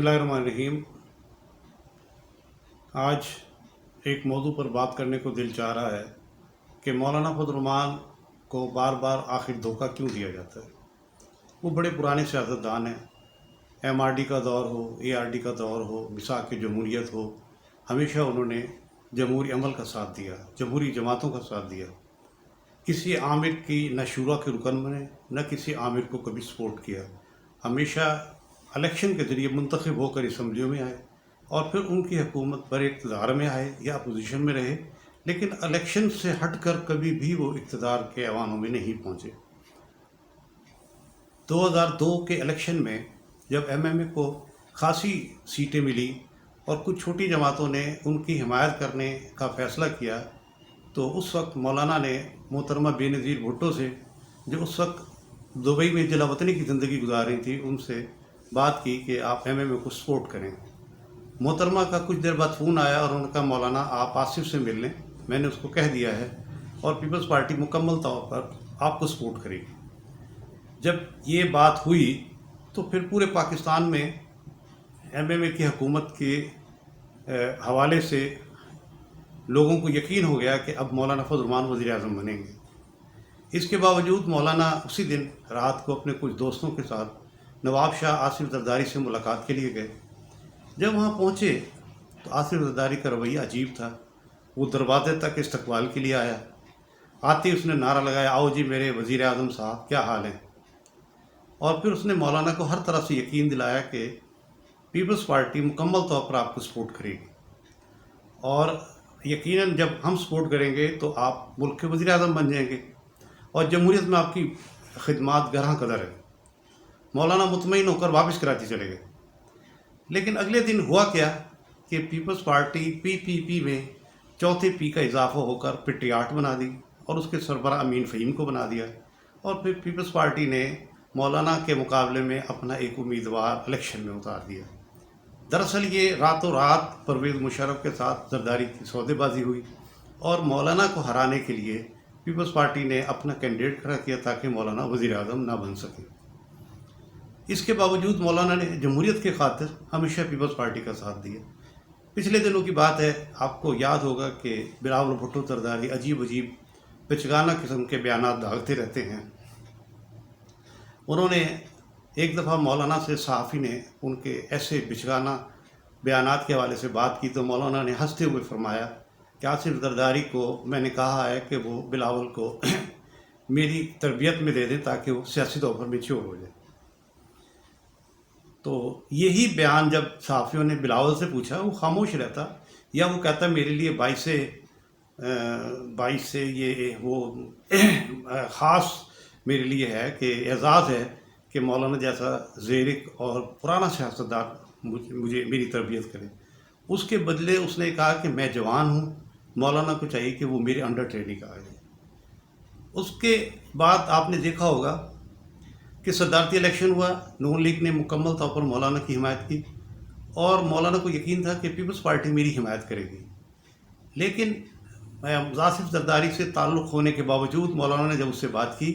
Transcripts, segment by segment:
बिस्मिल्लाहिर्रहमानिर्रहीम। आज एक मौजू पर बात करने को दिल चाह रहा है कि मौलाना फजल रहमान को बार बार आखिर धोखा क्यों दिया जाता है। वो बड़े पुराने सियासतदान हैं। MRD का दौर हो, ARD का दौर हो, मिसाक जमहूरियत हो, हमेशा उन्होंने जमहूरी अमल का साथ दिया, जमहूरी जमातों का साथ दिया। किसी आमिर की न शूरा के रुकन बने, न किसी आमिर को कभी सपोर्ट किया। हमेशा इलेक्शन के ज़रिए मुंतखब होकर असम्बलियों में आए और फिर उनकी हुकूमत पर इक़्तिदार में आए या अपोजिशन में रहे, लेकिन इलेक्शन से हटकर कभी भी वो इक़्तिदार के ऐवानों में नहीं पहुँचे। 2002 के इलेक्शन में जब MMA को खासी सीटें मिली और कुछ छोटी जमातों ने उनकी हिमायत करने का फ़ैसला किया, तो उस वक्त मौलाना ने मोहतरमा बेनज़ीर भुट्टो से, जो उस वक्त दुबई में जलावतनी की ज़िंदगी गुजार रही थी, उनसे बात की कि आप MMA को सपोर्ट करें। मोहतरमा का कुछ देर बाद फ़ोन आया और उन्होंने कहा, मौलाना आप आसिफ से मिल लें, मैंने उसको कह दिया है और पीपल्स पार्टी मुकम्मल तौर पर आपको सपोर्ट करेगी। जब ये बात हुई तो फिर पूरे पाकिस्तान में MMA की हुकूमत के हवाले से लोगों को यकीन हो गया कि अब मौलाना फजल रहमान वज़ीर-ए-आज़म बनेंगे। इसके बावजूद मौलाना उसी दिन रात को अपने कुछ दोस्तों के साथ नवाब शाह आसिफ ज़रदारी से मुलाकात के लिए गए। जब वहाँ पहुँचे तो आसिफ ज़रदारी का रवैया अजीब था। वो दरवाजे तक इस्तकबाल के लिए आया। आते ही उसने नारा लगाया, आओ जी मेरे वज़ीर-ए-आज़म साहब, क्या हाल है। और फिर उसने मौलाना को हर तरह से यकीन दिलाया कि पीपल्स पार्टी मुकम्मल तौर पर आपको सपोर्ट करेगी और यकीनन जब हम सपोर्ट करेंगे तो आप मुल्क के वज़ीर-ए-आज़म बन जाएंगे और जमहूरियत में आपकी खिदमात गरां कदर है। मौलाना मुतमईन होकर वापस कराची चले गए। लेकिन अगले दिन हुआ क्या कि पीपल्स पार्टी PPP में चौथे P का इजाफा होकर पिट्टी 8 बना दी और उसके सरबराह अमीन फ़हीम को बना दिया और फिर पीपल्स पार्टी ने मौलाना के मुकाबले में अपना एक उम्मीदवार इलेक्शन में उतार दिया। दरअसल ये रातों रात परवेज़ मुशर्रफ के साथ जरदारी की सौदेबाजी हुई और मौलाना को हराने के लिए पीपल्स पार्टी ने अपना कैंडिडेट खड़ा किया ताकि मौलाना वज़ीर-ए-आज़म ना बन सके। इसके बावजूद मौलाना ने जमहूरियत के खातिर हमेशा पीपल्स पार्टी का साथ दिया। पिछले दिनों की बात है, आपको याद होगा कि बिलावल भुट्टो जरदारी अजीब अजीब बिचगाना किस्म के बयानात दागते रहते हैं। उन्होंने एक दफ़ा मौलाना से सहाफ़ी ने उनके ऐसे बिचगाना बयानात के हवाले से बात की तो मौलाना ने हंसते हुए फरमाया कि आसिफ जरदारी को मैंने कहा है कि वो बिलावल को मेरी तरबियत में दे दें ताकि वो सियासी तौर पर मैच्योर हो जाए। तो यही बयान जब सहाफ़ियों ने बिलावल से पूछा, वो खामोश रहता या वो कहता मेरे लिए 22 से ये वो ख़ास मेरे लिए है कि एज़ाज़ है कि मौलाना जैसा ज़ेरिक और पुराना सियासतदान मुझे मेरी तरबियत करे। उसके बदले उसने कहा कि मैं जवान हूँ, मौलाना को चाहिए कि वो मेरे अंडर ट्रेनिंग आ जाए। उसके बाद आपने देखा होगा कि सदारती इलेक्शन हुआ, नून लीग ने मुकम्मल तौर पर मौलाना की हिमायत की और मौलाना को यकीन था कि पीपल्स पार्टी मेरी हिमायत करेगी। लेकिन आसिफ जरदारी से ताल्लुक़ होने के बावजूद मौलाना ने जब उससे बात की,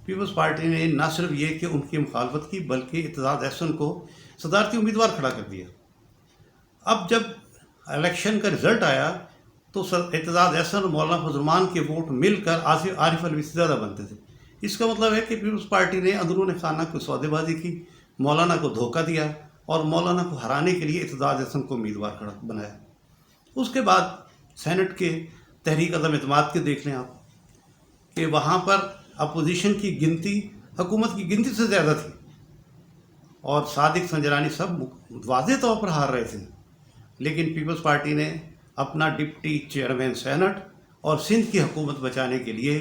पीपल्स पार्टी ने न सिर्फ ये कि उनकी मुखालफत की बल्कि इत्तेज़ाज़ अहसन को सदारती उम्मीदवार खड़ा कर दिया। अब जब इलेक्शन का रिज़ल्ट आया तो इत्तेज़ाज़ अहसन और मौलाना फजल रहमान के वोट मिलकर आरिफ अलवी से ज़्यादा बनते थे। इसका मतलब है कि पीपल्स पार्टी ने अंदरून खाना को सौदेबाजी की, मौलाना को धोखा दिया और मौलाना को हराने के लिए इत्तेज़ाज़ अहसन को उम्मीदवार खड़ा बनाया। उसके बाद सेनेट के तहरीक अदम एतमाद के देख लें आप कि वहाँ पर अपोजिशन की गिनती हुकूमत की गिनती से ज़्यादा थी और सादिक संजरानी सब वाज़ेह तौर पर हार रहे थे। लेकिन पीपल्स पार्टी ने अपना डिप्टी चेयरमैन सेनेट और सिंध की हुकूमत बचाने के लिए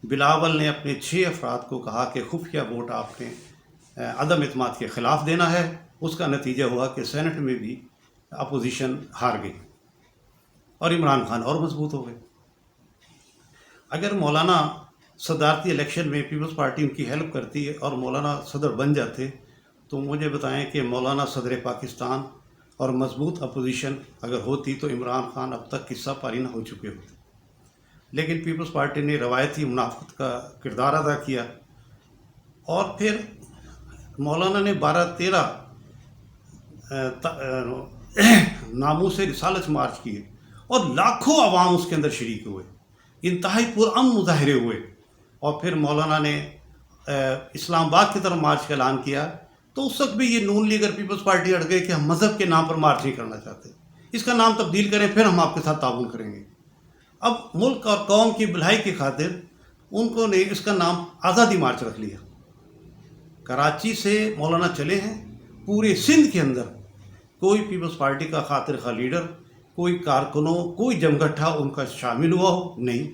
बिलावल ने अपने 6 अफराद को कहा कि खुफिया वोट आपने अदम एतमाद के ख़िलाफ़ देना है। उसका नतीजा हुआ कि सेनेट में भी अपोजिशन हार गई और इमरान खान और मजबूत हो गए। अगर मौलाना सदारती इलेक्शन में पीपल्स पार्टी उनकी हेल्प करती और मौलाना सदर बन जाते तो मुझे बताएं कि मौलाना सदर पाकिस्तान और मजबूत अपोजिशन अगर होती तो इमरान खान अब तक किस्सा पारी ना हो चुके होते। लेकिन पीपल्स पार्टी ने रवायती मुनाफत का किरदार अदा किया और फिर मौलाना ने 12-13 नामूस रिसालत मार्च किए और लाखों अवाम उसके अंदर शरीक हुए, इंतहाई पुरअमन मुजाहरे हुए। और फिर मौलाना ने इस्लामाबाद की तरफ मार्च का ऐलान किया, तो उस वक्त भी ये नून लीग और पीपल्स पार्टी अड़ गए कि हम मज़हब के नाम पर मार्च नहीं करना चाहते, इसका नाम तब्दील करें, फिर हम आपके साथ ताउन करेंगे। अब मुल्क और कौम की भलाई की खातिर उनको ने इसका नाम आज़ादी मार्च रख लिया। कराची से मौलाना चले हैं, पूरे सिंध के अंदर कोई पीपल्स पार्टी का खातिर खा लीडर, कोई कारकुनों, कोई जमगट्ठा उनका शामिल हुआ हो नहीं।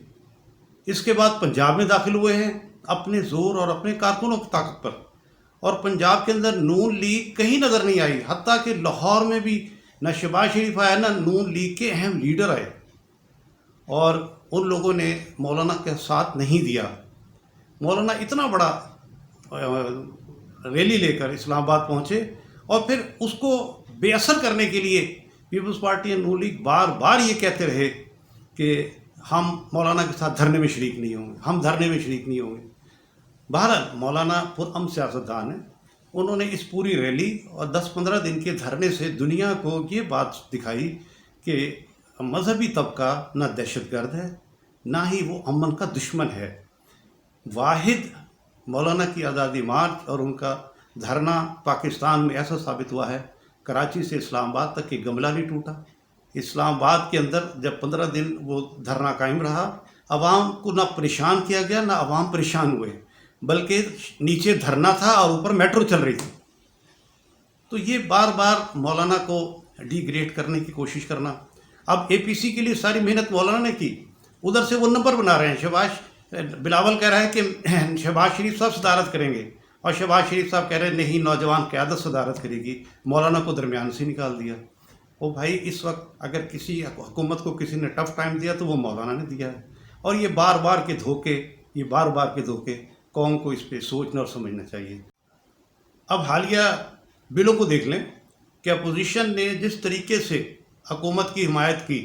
इसके बाद पंजाब में दाखिल हुए हैं अपने ज़ोर और अपने कारकुनों की ताकत पर, और पंजाब के अंदर नून लीग कहीं नज़र नहीं आई। हत्ता कि लाहौर में भी न शहबाज शरीफ आया, न नून लीग के अहम लीडर आए, और उन लोगों ने मौलाना के साथ नहीं दिया। मौलाना इतना बड़ा रैली लेकर इस्लामाबाद पहुँचे, और फिर उसको बेअसर करने के लिए पीपल्स पार्टी और नून लीग बार बार ये कहते रहे कि हम मौलाना के साथ धरने में शरीक नहीं होंगे, हम धरने में शरीक नहीं होंगे। बहरहाल मौलाना पुरअमन सियासतदान है, उन्होंने इस पूरी रैली और 10-15 दिन के धरने से दुनिया को ये बात दिखाई कि मजहबी तबका ना दहशतगर्द है, ना ही वो अमन का दुश्मन है। वाहिद मौलाना की आज़ादी मार्च और उनका धरना पाकिस्तान में ऐसा साबित हुआ है, कराची से इस्लामाबाद तक कि गमला नहीं टूटा। इस्लामाबाद के अंदर जब 15 दिन वो धरना कायम रहा, अवाम को ना परेशान किया गया, ना अवाम परेशान हुए, बल्कि नीचे धरना था और ऊपर मेट्रो चल रही थी। तो ये बार बार मौलाना को डिग्रेड करने की कोशिश करना। अब APC के लिए सारी मेहनत मौलाना ने की, उधर से वो नंबर बना रहे हैं। शहबाज बिलावल कह रहा है कि शहबाज शरीफ साहब सदारत करेंगे, और शहबाज शरीफ साहब कह रहे हैं नहीं, नौजवान क़यादत सदारत करेगी। मौलाना को दरमियान से निकाल दिया। ओ भाई, इस वक्त अगर किसी हुकूमत को किसी ने टफ टाइम दिया तो वो मौलाना ने दिया है। और ये बार बार के धोखे कौम को इस पर सोचना और समझना चाहिए। अब हालिया बिलों को देख लें कि अपोजिशन ने जिस तरीके से हुकूमत की हिमायत की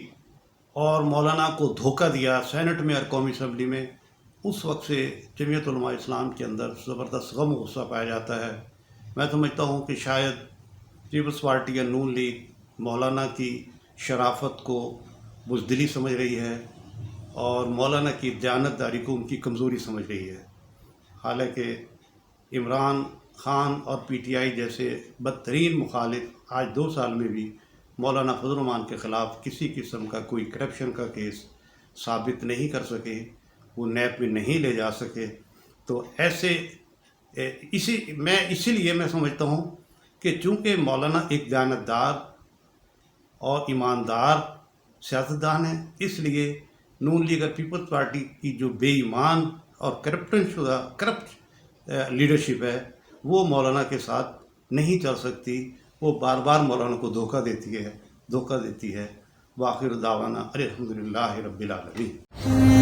और मौलाना को धोखा दिया सेनेट में और कौमी असम्बली में, उस वक्त से जमीयत उलमा इस्लाम के अंदर ज़बरदस्त गम और गुस्सा पाया जाता है। मैं समझता हूँ कि शायद पीपल्स पार्टी या नून लीग मौलाना की शराफत को बुज़दिली समझ रही है और मौलाना की दयानतदारी को उनकी कमज़ोरी समझ रही है। हालांकि इमरान खान और PTI जैसे बदतरीन मुखालिफ आज 2 साल में भी मौलाना फजल रहमान के ख़िलाफ़ किसी किस्म का कोई करप्शन का केस साबित नहीं कर सके, वो नैब में नहीं ले जा सके। तो ऐसे इसीलिए मैं समझता हूँ कि चूँकि मौलाना एक दयानतदार और ईमानदार सियासतदान है, इसलिए नून लीग और पीपल्स पार्टी की जो बेईमान और करप्ट लीडरशिप है वो मौलाना के साथ नहीं चल सकती। वो बार बार मौलाना को धोखा देती है। वाखिर दावाना अल्हम्दुलिल्लाहि रब्बिल आलमीन।